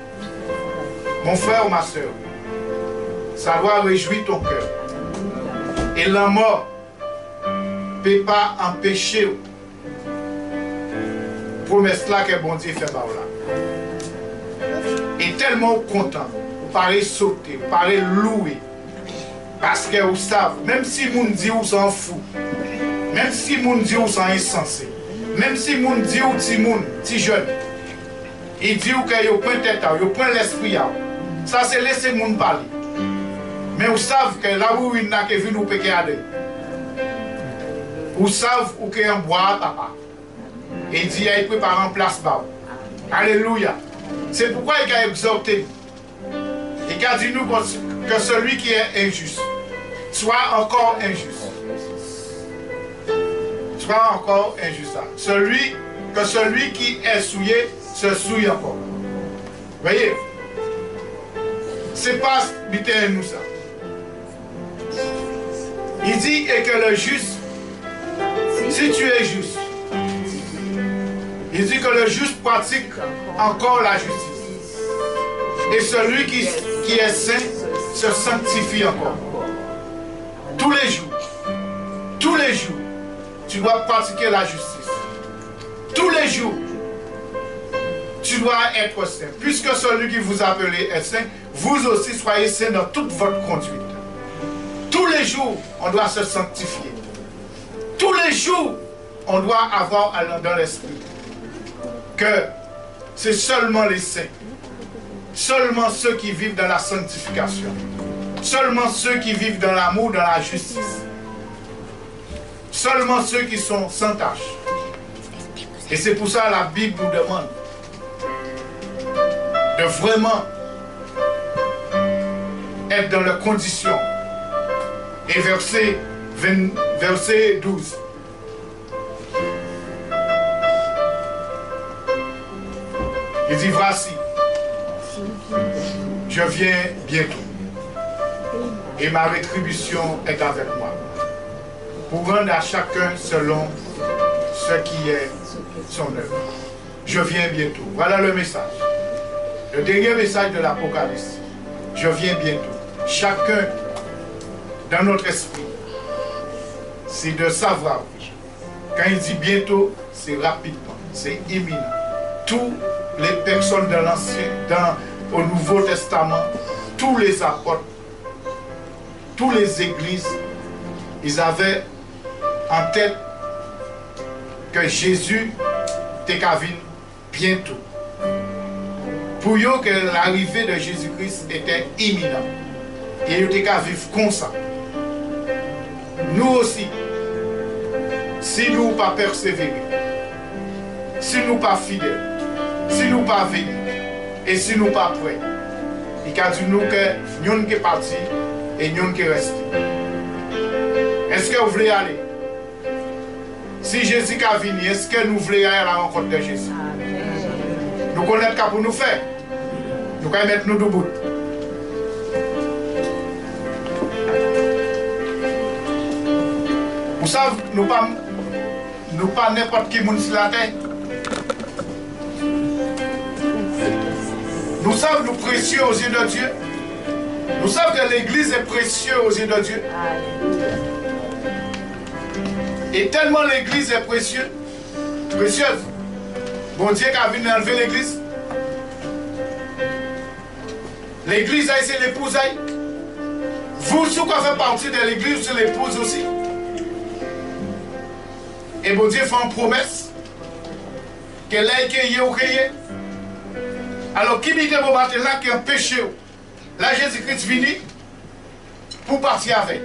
Mon frère ou ma soeur, ça doit réjouir ton cœur. Et la mort ne peut pas empêcher la promesse là que bon Dieu fait par là. Et tellement content, vous parlez sauter, vous parlez louer. Parce que vous savez, même si vous dit vous s'en fout, même si vous dit vous s'en insensé, même si vous dit vous petit jeune, il dit que vous prenez tête, vous prenez l'esprit. Ça c'est laisser les gens parler. Mais vous savez que là où il n'a que vu nous pécher à deux. Vous savez qu'il y a un bois à papa. Et il dit qu'il prépare en place. Alléluia. C'est pourquoi il a exhorté. Il a dit nous que celui qui est injuste soit encore injuste. Soit encore injuste. Que celui qui est souillé se souille encore. Voyez, c'est pas nous ça. Il dit que le juste, si tu es juste, il dit que le juste pratique encore la justice. Et celui qui est saint se sanctifie encore. Tous les jours, tu dois pratiquer la justice. Tous les jours, tu dois être saint. Puisque celui qui vous a appelé est saint, vous aussi soyez saint dans toute votre conduite. Tous les jours, on doit se sanctifier. Tous les jours, on doit avoir dans l'esprit que c'est seulement les saints, seulement ceux qui vivent dans la sanctification, seulement ceux qui vivent dans l'amour, dans la justice, seulement ceux qui sont sans tâche. Et c'est pour ça que la Bible nous demande de vraiment être dans les conditions. Et verset 12. Il dit, voici, je viens bientôt. Et ma rétribution est avec moi. Pour rendre à chacun selon ce qui est son œuvre. Je viens bientôt. Voilà le message. Le dernier message de l'Apocalypse. Je viens bientôt. Chacun dans notre esprit, c'est de savoir. Quand il dit bientôt, c'est rapidement, c'est imminent. Toutes les personnes de l'Ancien, au Nouveau Testament, tous les apôtres, toutes les églises, ils avaient en tête que Jésus était bientôt. Pour eux, que l'arrivée de Jésus-Christ était imminente. Et ils étaient vivre comme ça. Nous aussi, si nous ne pas persévérer, si nous ne pas fidèles, si nous ne pas venir, et si nous ne pas prêts, il a dit nous que nous sommes partis et nous sommes restés. Est-ce que vous voulez aller? Si Jésus est venu, est-ce que nous voulons aller à la rencontre de Jésus? Nous connaissons ce pour nous faire. Nous allons mettre nous debout. Vous savez, nous ne pas n'importe qui monde sur la terre. Nous savons nous précieux aux yeux de Dieu. Nous savons que l'Église est précieuse aux yeux de Dieu. Et tellement l'Église est précieuse. Bon Dieu qui a venu enlever l'Église. L'Église, c'est l'épouse. Vous, ceux qui faites partie de l'Église, c'est l'épouse aussi. Et bon Dieu fait une promesse qu'elle a été ou créée. Alors, qui dit que bon matin là qui est un péché? Là, Jésus-Christ venu pour partir avec.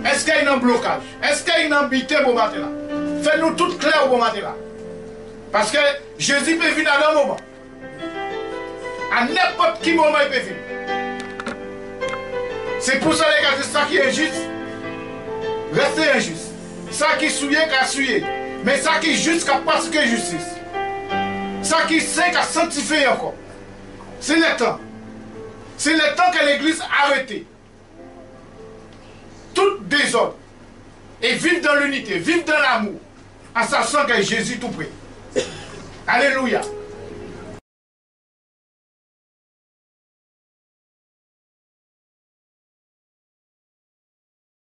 Est-ce qu'il y a un blocage? Est-ce qu'il y a une ambiguïté au matin là? Fais-nous tout clair au matin là. Parce que Jésus peut venir à un moment. À n'importe quel moment il peut venir. C'est pour ça les gars, c'est ça qui est injuste. Restez injuste. Ça qui est souillé, qu'à souillé. Mais ça qui est juste, qu'à pratiquer justice. Ça qui sait, qu'à sanctifier encore. C'est le temps. C'est le temps que l'Église a arrêté. Tout désordre. Et vive dans l'unité, vive dans l'amour. En sachant que Jésus tout près. Alléluia.